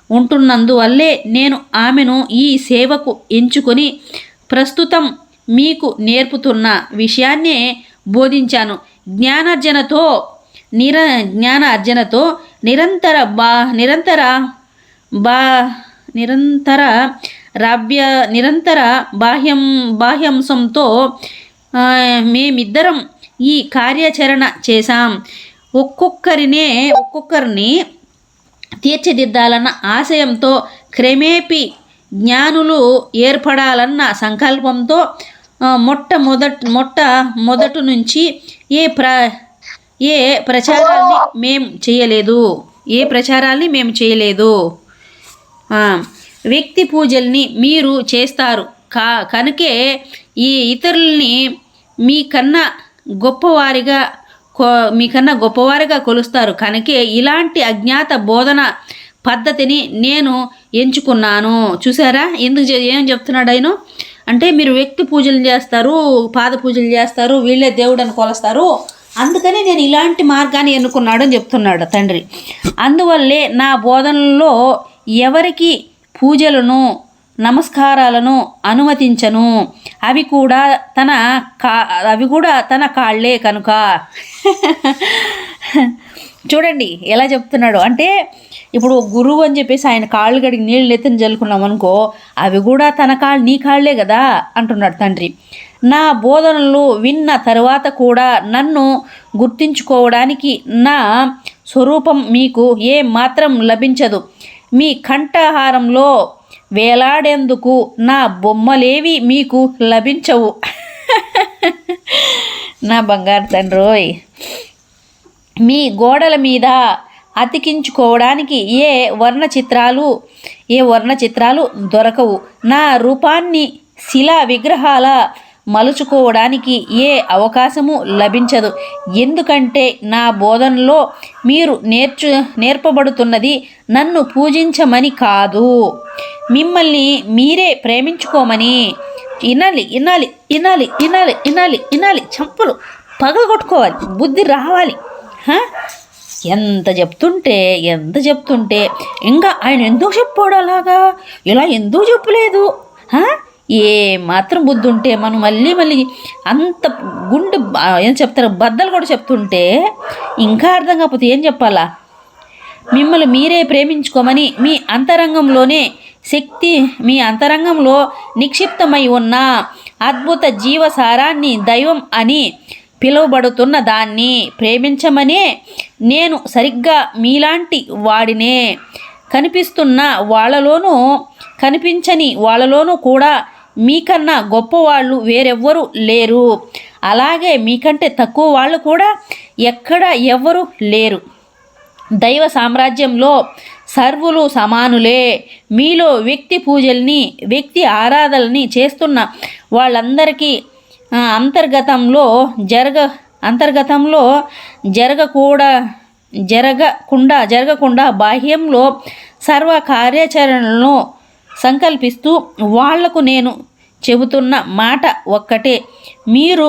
Speaker 1: ఉంటున్నందువల్లే నేను ఆమెను ఈ సేవకు ఎంచుకొని ప్రస్తుతం మీకు నేర్పుతున్న విషయాన్నే బోధించాను. జ్ఞానార్జనతో నిరంతర బాహ్యాంశంతో మేమిద్దరం ఈ కార్యాచరణ చేశాం. ఒక్కొక్కరిని తీర్చిదిద్దాలన్న ఆశయంతో, క్రమేపీ జ్ఞానులు ఏర్పడాలన్న సంకల్పంతో మొట్టమొదటి నుంచి ఏ ప్రచారాల్ని మేము చేయలేదు. వ్యక్తి పూజల్ని మీరు చేస్తారు కనుకే ఈ ఇతరుల్ని మీకన్నా గొప్పవారిగా కొలుస్తారు. కనుకే ఇలాంటి అజ్ఞాత బోధన పద్ధతిని నేను ఎంచుకున్నాను. చూసారా ఏం చెప్తున్నాడు ఆయన అంటే, మీరు వ్యక్తి పూజలు చేస్తారు, పాద పూజలు చేస్తారు, వీళ్ళే దేవుడు అని కొలుస్తారు, అందుకని నేను ఇలాంటి మార్గాన్ని ఎన్నుకున్నాడు అని చెప్తున్నాడు తండ్రి. అందువల్లే నా బోధనలో ఎవరికి పూజలను నమస్కారాలను అనుమతించను. అవి కూడా తన కాళ్ళే కనుక. చూడండి ఎలా చెప్తున్నాడు అంటే, ఇప్పుడు గురువు అని చెప్పేసి ఆయన కాళ్ళు గడికి నీళ్ళు ఎత్తుని జల్లుకున్నాం అనుకో, అవి కూడా నీ కాళ్ళే కదా అంటున్నాడు తండ్రి. నా బోధనలు విన్న తర్వాత కూడా నన్ను గుర్తించుకోవడానికి నా స్వరూపం మీకు ఏ మాత్రం లభించదు. మీ కంఠహారంలో వేలాడేందుకు నా బొమ్మలేవి మీకు లభించవు. నా బంగారు తండ్రోయ్, మీ గోడల మీద అతికించుకోవడానికి ఏ వర్ణ చిత్రాలు దొరకవు. నా రూపాన్ని శిలా విగ్రహాల మలుచుకోవడానికి ఏ అవకాశము లభించదు. ఎందుకంటే నా బోధనలో మీరు నేర్పబడుతున్నది నన్ను పూజించమని కాదు, మిమ్మల్ని మీరే ప్రేమించుకోమని. వినాలి వినాలి వినాలి వినాలి వినాలి వినాలి, చంపులు పగలగొట్టుకోవాలి, బుద్ధి రావాలి. ఎంత చెప్తుంటే ఇంకా ఆయన ఎందుకు చెప్పాడు అలాగా, ఇలా ఎందుకు చెప్పలేదు? ఏ మాత్రం బుద్ధి ఉంటే మనం మళ్ళీ అంత గుండె ఏం చెప్తారు బద్దలు కూడా చెప్తుంటే ఇంకా అర్థం కాకపోతే ఏం చెప్పాలా? మిమ్మల్ని మీరే ప్రేమించుకోమని, మీ అంతరంగంలో నిక్షిప్తమై ఉన్న అద్భుత జీవసారాన్ని దైవం అని పిలువబడుతున్న దాన్ని ప్రేమించమనే నేను సరిగ్గా మీలాంటి వాడినే. కనిపిస్తున్న వాళ్ళలోనూ కనిపించని వాళ్ళలోనూ కూడా మీకన్నా గొప్పవాళ్ళు వేరెవ్వరూ లేరు. అలాగే మీకంటే తక్కువ వాళ్ళు కూడా ఎక్కడ ఎవ్వరూ లేరు. దైవ సామ్రాజ్యంలో సర్వులు సమానులే. మీలో వ్యక్తి పూజల్ని, వ్యక్తి ఆరాధనల్ని చేస్తున్న వాళ్ళందరికీ అంతర్గతంలో జరగకుండా బాహ్యంలో సర్వ కార్యాచరణలను సంకల్పిస్తూ వాళ్లకు నేను చెబుతున్న మాట ఒక్కటే, మీరు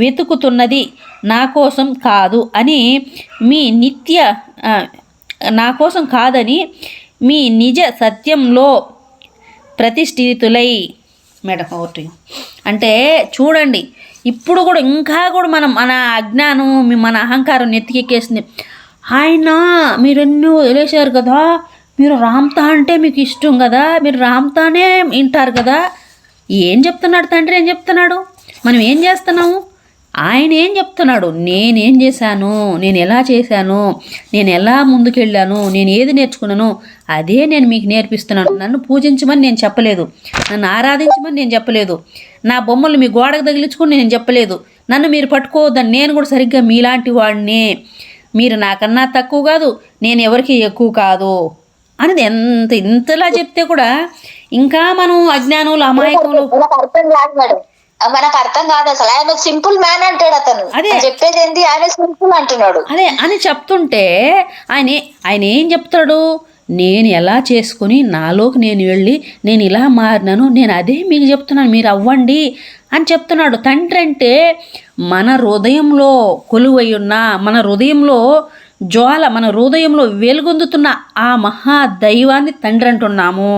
Speaker 1: వెతుకుతున్నది నా కోసం కాదు అని, నా కోసం కాదని మీ నిజ సత్యంలో ప్రతిష్ఠితులై. మేడం ఓటు అంటే చూడండి, ఇప్పుడు కూడా ఇంకా కూడా మన అజ్ఞానం మన అహంకారం నెత్తికెక్కేసింది. ఆయన మీరెన్నో వదిలేశారు కదా, మీరు రామ్తా అంటే మీకు ఇష్టం కదా, మీరు రామ్తానే వింటారు కదా. ఏం చెప్తున్నాడు తండ్రి? ఏం చెప్తున్నాడు? మనం ఏం చేస్తున్నాము? ఆయన ఏం చెప్తున్నాడు? నేనేం చేశాను, నేను ఎలా చేశాను, నేను ఎలా ముందుకెళ్ళాను, నేను ఏది నేర్చుకున్నాను అదే నేను మీకు నేర్పిస్తున్నాను. నన్ను పూజించమని నేను చెప్పలేదు, నన్ను ఆరాధించమని నేను చెప్పలేదు, నా బొమ్మలు మీ గోడకు తగిలించుకుని నేను చెప్పలేదు, నన్ను మీరు పట్టుకోవద్దని. నేను కూడా సరిగ్గా మీలాంటి వాడిని, మీరు నాకన్నా తక్కువ కాదు, నేను ఎవరికి ఎక్కువ కాదు అనేది ఇంతలా చెప్తే కూడా ఇంకా మనం అజ్ఞానులు అమాయకులు.
Speaker 2: మనకు అర్థం కాదు అసలు. ఆయన సింపుల్ మ్యాన్ అంటాడు అతను. అదే చెప్పేది ఏంటి, ఆయన సింపుల్ అంటున్నాడు.
Speaker 1: అదే అని చెప్తుంటే ఆయన ఏం చెప్తాడు? నేను ఎలా చేసుకుని నాలోకి నేను వెళ్ళి నేను ఇలా మారినాను, నేను అదే మీకు చెప్తున్నాను, మీరు అవ్వండి అని చెప్తున్నాడు. తండ్రి అంటే మన హృదయంలో కొలువై ఉన్న, మన హృదయంలో జ్వాల, మన హృదయంలో వెలుగొందుతున్న ఆ మహాదైవాన్ని తండ్రి అంటున్నాము.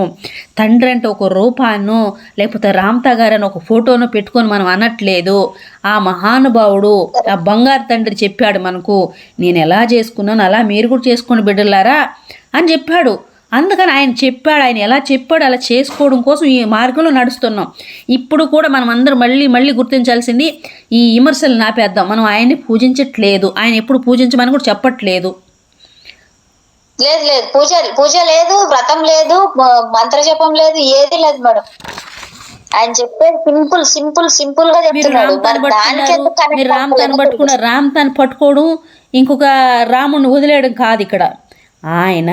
Speaker 1: తండ్రి అంటే ఒక రూపాన్నో లేకపోతే రామ్తా గారని ఒక ఫోటోను పెట్టుకొని మనం అనట్లేదు. ఆ మహానుభావుడు, ఆ బంగారు తండ్రి చెప్పాడు మనకు, నేను ఎలా చేసుకున్నాను అలా మీరు కూడా చేసుకోండి బిడ్డలారా అని చెప్పాడు. అందుకని ఆయన చెప్పాడు, ఆయన ఎలా చెప్పాడు అలా చేసుకోవడం కోసం ఈ మార్గంలో నడుస్తున్నాం. ఇప్పుడు కూడా మనం అందరం మళ్ళీ గుర్తించాల్సింది, ఈ విమర్శలు నాపేద్దాం. మనం ఆయన్ని పూజించట్లేదు, ఆయన ఎప్పుడు పూజించమని కూడా చెప్పట్లేదు.
Speaker 2: లేదు పూజ లేదు, వ్రతం లేదు, మంత్రజపం లేదు, ఏది లేదు మేడం. ఆయన చెప్పేది సింపుల్ గా చెప్తున్నాడు.
Speaker 1: మీరు రామ్తాన్ని పట్టుకోవడం, ఇంకొక రాముడిని వదిలేయడం కాదు ఇక్కడ. ఆయన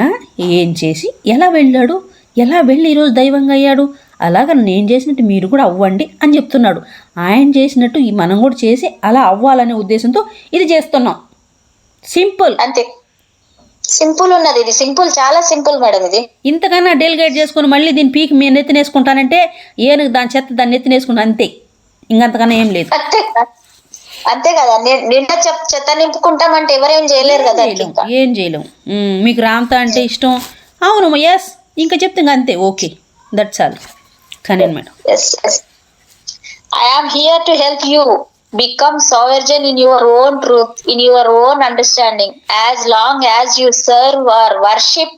Speaker 1: ఏం చేసి ఎలా వెళ్ళాడు, ఎలా వెళ్ళి ఈరోజు దైవంగా అయ్యాడు, అలాగ నేను చేసినట్టు మీరు కూడా అవ్వండి అని చెప్తున్నాడు. ఆయన చేసినట్టు మనం కూడా చేసి అలా అవ్వాలనే ఉద్దేశంతో ఇది చేస్తున్నాం. సింపుల్,
Speaker 2: అంతే. సింపుల్ ఉన్నది, ఇది సింపుల్, చాలా సింపుల్ మేడం. ఇది
Speaker 1: ఇంతకన్నా డెలిగేట్ చేసుకుని మళ్ళీ దీని పీకి మీరు నెత్తినేసుకుంటానంటే ఏనుగు దాని చెత్త దాన్ని నెత్తినేసుకుంటా, అంతే. ఇంకంతకన్నా ఏం లేదు.
Speaker 2: అంతే కదా, నిండా చెత్త నింపుకుంటామంటే ఎవరేం చేయలేరు కదా.
Speaker 1: ఏం చేయలేము. మీకు రామ్తా అంటే ఇష్టం, అవును, ఎస్, ఇంకా చెప్తే అంతే, ఓకే, దట్స్ ఆల్. కానీ madam,
Speaker 2: I am here to help you become sovereign in your own truth, in your own understanding. As long as you serve or worship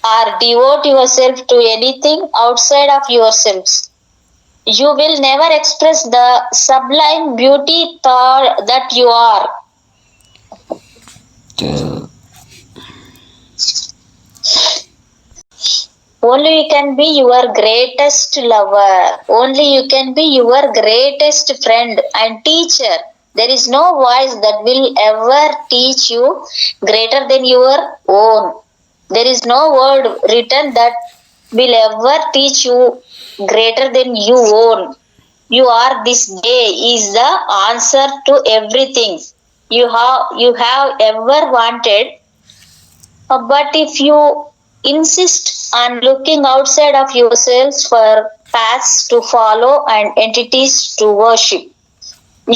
Speaker 2: or devote yourself to anything outside of yourselves, you will never express the sublime beauty that you are. Only you can be your greatest lover. Only you can be your greatest friend and teacher. There is no voice that will ever teach you greater than your own. There is no word written that will ever teach you greater than you own. you are this day is the answer to everything you have ever wanted. But if you insist on looking outside of yourselves for paths to follow and entities to worship,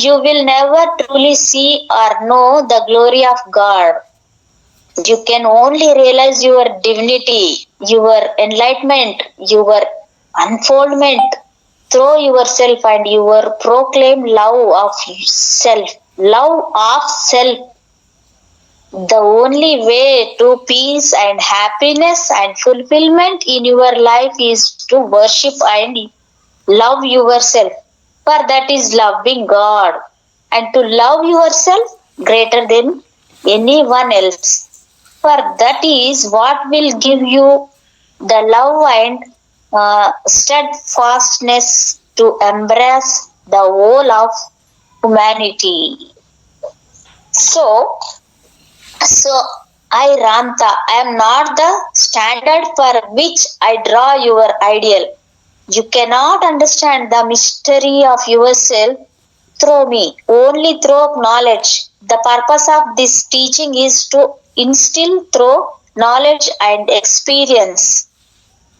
Speaker 2: you will never truly see or know the glory of God. You can only realize your divinity, your enlightenment, your unfoldment through yourself and your proclaimed love of self. Love of self. The only way to peace and happiness and fulfillment in your life is to worship and love yourself. For that is loving God. And to love yourself greater than anyone else. For that is what will give you the love and steadfastness to embrace the whole of humanity. So I Ramta, I am not the standard for which I draw your ideal. You cannot understand the mystery of yourself through me, only through knowledge. The purpose of this teaching is to instill through knowledge and experience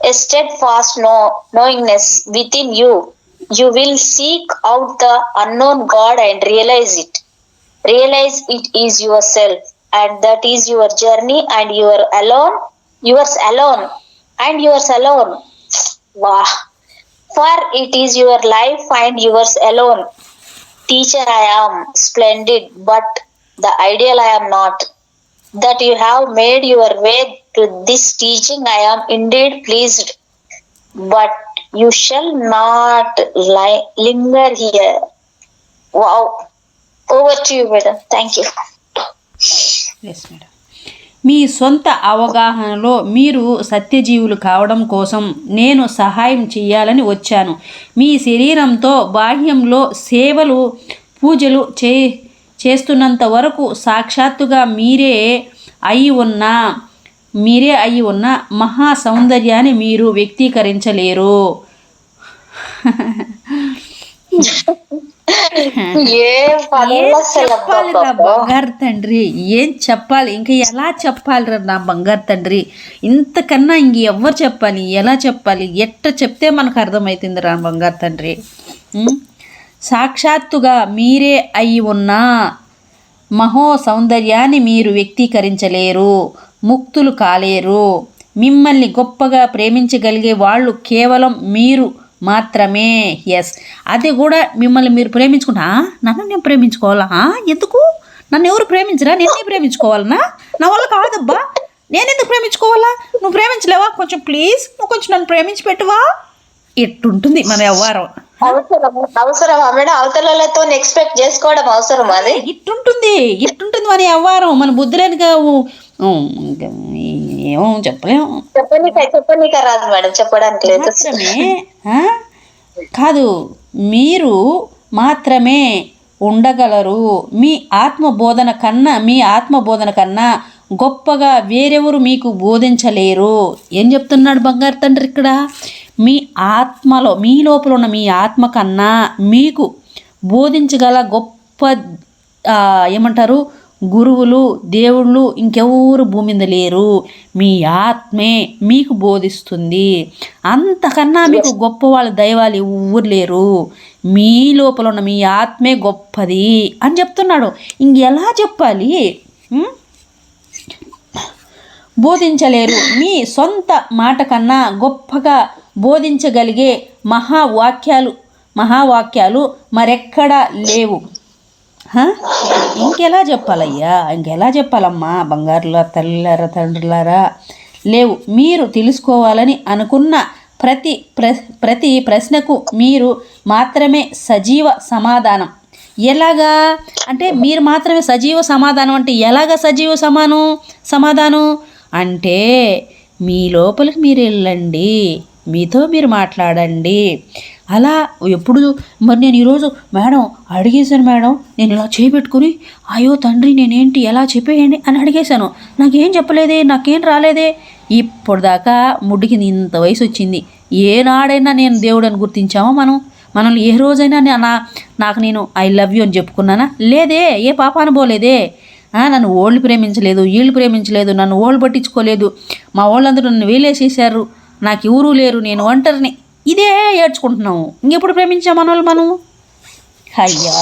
Speaker 2: a steadfast knowingness within you. You will seek out the unknown God and realize it. Realize it is yourself, and that is your journey, and yours alone, and yours alone. Wow. For it is your life and yours alone. Teacher, I am splendid, but the ideal I am not. That you have made your way to this teaching, I am indeed pleased. But you shall not linger here. Wow. Over to you, madam. Thank you.
Speaker 1: Yes madam. మీ సొంత అవగాహనలో మీరు సత్యజీవులు కావడం కోసం నేను సహాయం చేయాలని వచ్చాను. మీ శరీరంతో బాహ్యంలో సేవలు పూజలు చేస్తున్నంత వరకు సాక్షాత్తుగా మీరే అయి ఉన్న మహా సౌందర్యాన్ని మీరు వ్యక్తీకరించలేరు. చెప్పాలి నా బంగారు తండ్రి, ఏం చెప్పాలి, ఇంకా ఎలా చెప్పాలి నా బంగారు తండ్రి, ఇంతకన్నా ఇంక ఎవరు చెప్పాలి, ఎలా చెప్పాలి, ఎట్ట చెప్తే మనకు అర్థమవుతుంది రా బంగారు తండ్రి. సాక్షాత్తుగా మీరే అయి ఉన్న మహో సౌందర్యాన్ని మీరు వ్యక్తీకరించలేరు, ముక్తులు కాలేరు. మిమ్మల్ని గొప్పగా ప్రేమించగలిగే వాళ్ళు కేవలం మీరు మాత్రమే. ఎస్, అది కూడా మిమ్మల్ని మీరు ప్రేమించుకుంటా. నన్ను నేను ప్రేమించుకోవాలా? ఎందుకు? నన్ను ఎవరు ప్రేమించరా? నేనే ప్రేమించుకోవాలనా? నా వల్ల కాదబ్బా, నేనెందుకు ప్రేమించుకోవాలా? నువ్వు ప్రేమించలేవా? కొంచెం ప్లీజ్, నువ్వు కొంచెం నన్ను ప్రేమించి పెట్టువా. ఎట్టుంటుంది మన వ్యవహారం?
Speaker 2: అవసరమా మేడం? అవతలతో ఎక్స్పెక్ట్ చేసుకోవడం అవసరం? అది
Speaker 1: ఇట్టుంటుంది మన వ్యవహారం. మన బుద్ధిలేనిగా ఏమో చెప్పలేము.
Speaker 2: చెప్పనీక రాదు మేడం, చెప్పడానికి లేదు.
Speaker 1: కాదు, మీరు మాత్రమే ఉండగలరు. మీ ఆత్మబోధన కన్నా గొప్పగా వేరెవరు మీకు బోధించలేరు. ఏం చెప్తున్నాడు బంగారు తండ్రి ఇక్కడ? మీ ఆత్మలో, మీ లోపల ఉన్న మీ ఆత్మ కన్నా మీకు బోధించగల గొప్ప ఏమంటారు గురువులు, దేవుళ్ళు ఇంకెవరు భూమి మీద లేరు. మీ ఆత్మే మీకు బోధిస్తుంది. అంతకన్నా మీకు గొప్ప వాళ్ళ దైవాలు ఎవరు లేరు. మీ లోపల ఉన్న మీ ఆత్మే గొప్పది అని చెప్తున్నాడు. ఇంకెలా చెప్పాలి? బోధించలేరు. మీ సొంత మాట కన్నా గొప్పగా బోధించగలిగే మహావాక్యాలు మరెక్కడా లేవు. ఇంకెలా చెప్పాలయ్యా, ఇంకెలా చెప్పాలమ్మా బంగారుల తల్లిలారా, తండ్రులారా? లేవు. మీరు తెలుసుకోవాలని అనుకున్న ప్రతి ప్రశ్నకు మీరు మాత్రమే సజీవ సమాధానం. ఎలాగా అంటే మీరు మాత్రమే సజీవ సమాధానం అంటే ఎలాగా సజీవ సమాధానం అంటే మీ లోపలికి మీరు వెళ్ళండి, మీతో మీరు మాట్లాడండి. అలా ఎప్పుడు మరి నేను ఈరోజు మేడం అడిగేశాను, మేడం నేను ఇలా చేపెట్టుకుని అయ్యో తండ్రి నేనేంటి ఎలా చెప్పేయండి అని అడిగేశాను. నాకేం చెప్పలేదే, నాకేం రాలేదే. ఇప్పుడు దాకా ముడ్డికి ఇంత వయసు వచ్చింది, ఏనాడైనా నేను దేవుడని గుర్తించామా మనం? మనల్ని ఏ రోజైనా నాకు నేను ఐ లవ్ యూ అని చెప్పుకున్నానా? లేదే, ఏ పాపాన పోలేదే. నన్ను ఓళ్ళు ప్రేమించలేదు, వీళ్ళు ప్రేమించలేదు, నన్ను ఓళ్ళు పట్టించుకోలేదు, మా వాళ్ళందరూ నన్ను వేలేసేసారు, నాకు ఎవరూ లేరు, నేను ఒంటరిని, ఇదే ఏడ్చుకుంటున్నాము. ఇంకెప్పుడు ప్రేమించాం మనోళ్ళు మనం? అయ్యా,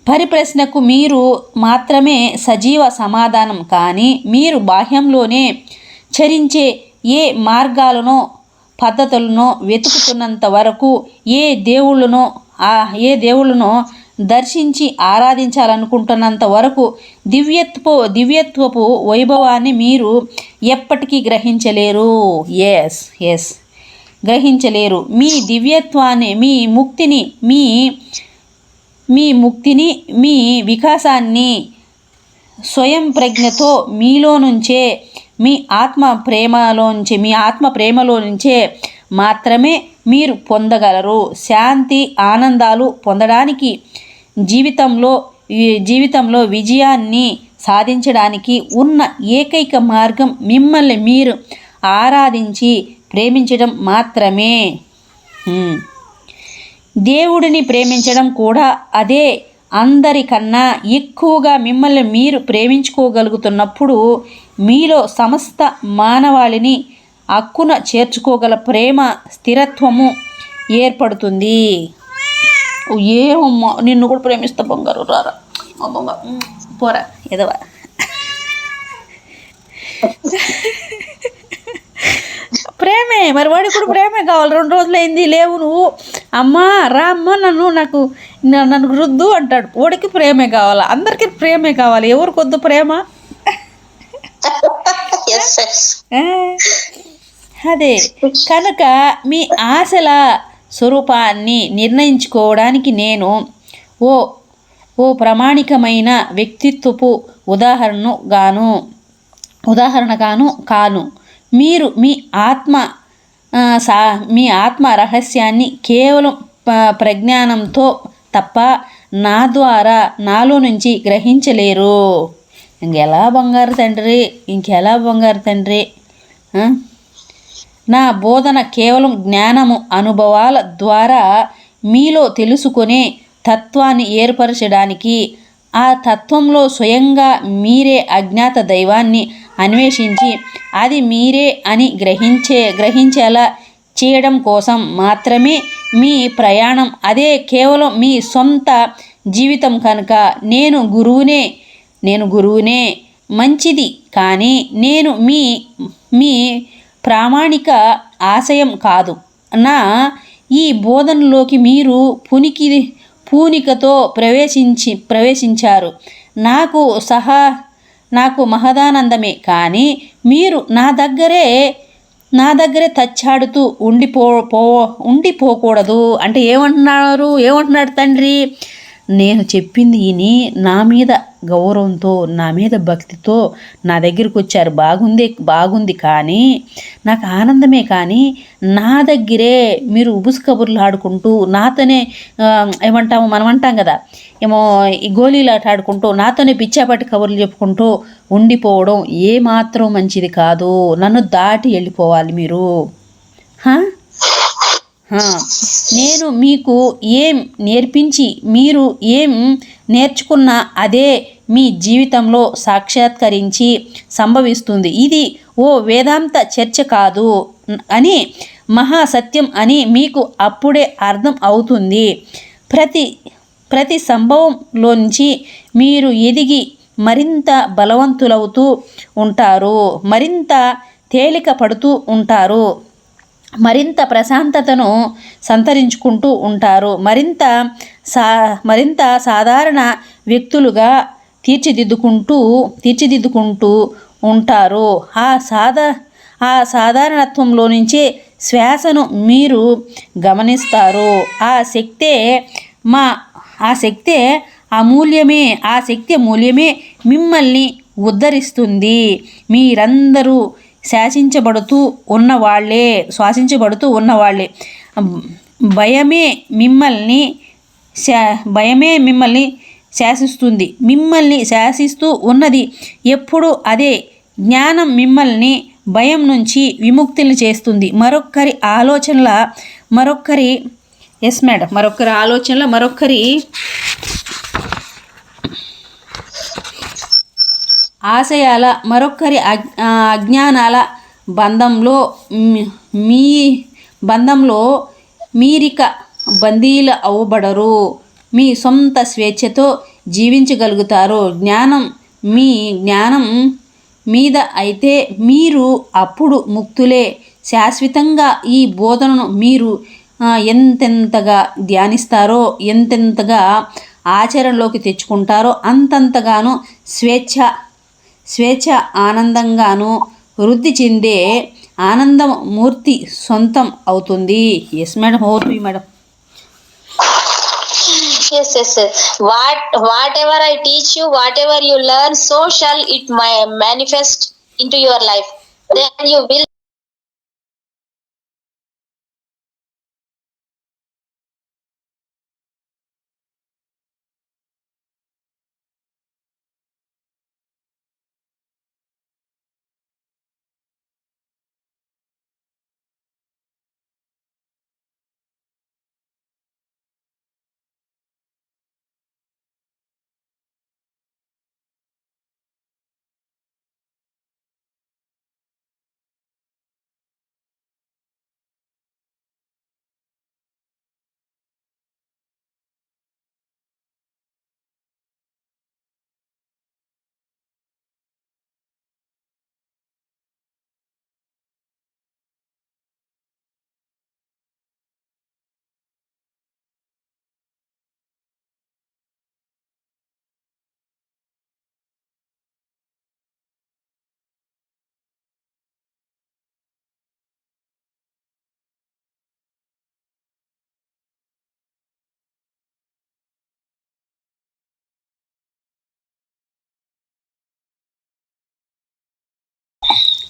Speaker 1: పరిప్రశ్నకు మీరు మాత్రమే సజీవ సమాధానం. కానీ మీరు బాహ్యంలోనే చరించే ఏ మార్గాలనో పద్ధతులను వెతుకుతున్నంత వరకు ఏ దేవుళ్ళనో దర్శించి ఆరాధించాలనుకుంటున్నంత వరకు దివ్యత్వపు వైభవాన్ని మీరు ఎప్పటికీ గ్రహించలేరు. ఎస్ గ్రహించలేరు. మీ దివ్యత్వాన్ని, మీ ముక్తిని, మీ వికాసాన్ని స్వయం ప్రజ్ఞతో మీలో నుంచే, మీ ఆత్మ ప్రేమలో నుంచే మాత్రమే మీరు పొందగలరు. శాంతి ఆనందాలు పొందడానికి, జీవితంలో విజయాన్ని సాధించడానికి ఉన్న ఏకైక మార్గం మిమ్మల్ని మీరు ఆరాధించి ప్రేమించడం మాత్రమే. దేవుడిని ప్రేమించడం కూడా అదే. అందరికన్నా ఎక్కువగా మిమ్మల్ని మీరు ప్రేమించుకోగలుగుతున్నప్పుడు మీలో సమస్త మానవాళిని హక్కున చేర్చుకోగల ప్రేమ స్థిరత్వము ఏర్పడుతుంది. ఏమమ్మా, నిన్ను కూడా ప్రేమిస్తా బంగారు, రారా అమ్మమ్మ, పోరా ఎదవా. ప్రేమే మరి, వాడికి కూడా ప్రేమే కావాలి. 2 రోజులైంది లేవు నువ్వు, అమ్మా రా అమ్మ, నన్ను రుద్దు అంటాడు. వాడికి ప్రేమే కావాలా? అందరికీ ప్రేమే కావాలి. ఎవరికొద్దు ప్రేమ? అదే కనుక మీ ఆశల స్వరూపాన్ని నిర్ణయించుకోవడానికి నేను ఓ ప్రామాణికమైన వ్యక్తిత్వపు ఉదాహరణగాను కాను. మీరు మీ ఆత్మ రహస్యాన్ని కేవలం ప్రజ్ఞానంతో తప్ప నా ద్వారా, నాలో నుంచి గ్రహించలేరు. ఇంకెలా బంగారు తండ్రి? నా బోధన కేవలం జ్ఞానము, అనుభవాల ద్వారా మీలో తెలుసుకునే తత్వాన్ని ఏర్పరచడానికి, ఆ తత్వంలో స్వయంగా మీరే అజ్ఞాత దైవాన్ని అన్వేషించి అది మీరే అని గ్రహించేలా చేయడం కోసం మాత్రమే మీ ప్రయాణం. అదే కేవలం మీ సొంత జీవితం కనుక నేను గురువునే మంచిది. కానీ నేను మీ ప్రామాణిక ఆశయం కాదు. నా ఈ బోధనలోకి మీరు పూనికతో ప్రవేశించారు. నాకు మహదానందమే. కానీ మీరు నా దగ్గరే తచ్చాడుతూ ఉండిపోకూడదు. అంటే ఏమంటున్నాడు తండ్రి? నేను చెప్పింది విని నా మీద గౌరవంతో, నా మీద భక్తితో నా దగ్గరికి వచ్చారు. బాగుంది కానీ నాకు ఆనందమే. కానీ నా దగ్గరే మీరు ఉబుసు కబుర్లు ఆడుకుంటూ, నాతోనే మనం అంటాం కదా, ఏమో ఈ గోళీలాట ఆడుకుంటూ, నాతోనే పిచ్చాపాటి కబుర్లు చెప్పుకుంటూ ఉండిపోవడం ఏమాత్రం మంచిది కాదు. నన్ను దాటి వెళ్ళిపోవాలి మీరు. నేను మీకు ఏం నేర్పించి మీరు ఏం నేర్చుకున్నా అదే మీ జీవితంలో సాక్షాత్కరించి సంభవిస్తుంది. ఇది ఓ వేదాంత చర్చ కాదు అని, మహాసత్యం అని మీకు అప్పుడే అర్థం అవుతుంది. ప్రతి సంభవంలోంచి మీరు ఎదిగి మరింత బలవంతులవుతూ ఉంటారు, మరింత తేలిక పడుతూ ఉంటారు, మరింత ప్రశాంతతను సంతరించుకుంటూ ఉంటారు, మరింత సాధారణ వ్యక్తులుగా తీర్చిదిద్దుకుంటూ ఉంటారు. ఆ సాధారణత్వంలో నుంచే శ్వాసను మీరు గమనిస్తారు. ఆ శక్తి మూల్యమే మిమ్మల్ని ఉద్ధరిస్తుంది. మీరందరూ శ్వాసించబడుతూ ఉన్నవాళ్లే. భయమే మిమ్మల్ని శాసిస్తుంది. మిమ్మల్ని శాసిస్తూ ఉన్నది ఎప్పుడు అదే. జ్ఞానం మిమ్మల్ని భయం నుంచి విముక్తిని చేస్తుంది. మరొక్కరి ఆలోచనల మరొక్కరి ఆశయాల మరొక్కరి అజ్ఞానాల బంధంలో మీరిక బందీలు అవ్వబడరు. మీ సొంత స్వేచ్ఛతో జీవించగలుగుతారు. మీ జ్ఞానం మీద అయితే మీరు అప్పుడు ముక్తులే. శాశ్వతంగా ఈ బోధనను మీరు ఎంతెంతగా ధ్యానిస్తారో, ఎంతెంతగా ఆచరణలోకి తెచ్చుకుంటారో అంతంతగానో స్వేచ్ఛ ఆనందంగాను వృద్ధి చెందే ఆనందమూర్తి సొంతం అవుతుంది. Yes madam, over to you madam.
Speaker 2: Yes. Whatever I teach you, whatever you learn, so shall it manifest into your life. Then you will.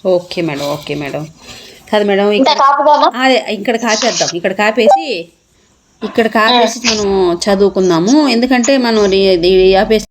Speaker 1: Okay madam. కాదు మేడం, అదే ఇక్కడ కాపేద్దాం. ఇక్కడ కాపేసి మనం చదువుకుందాము. ఎందుకంటే మనం ఆపేసి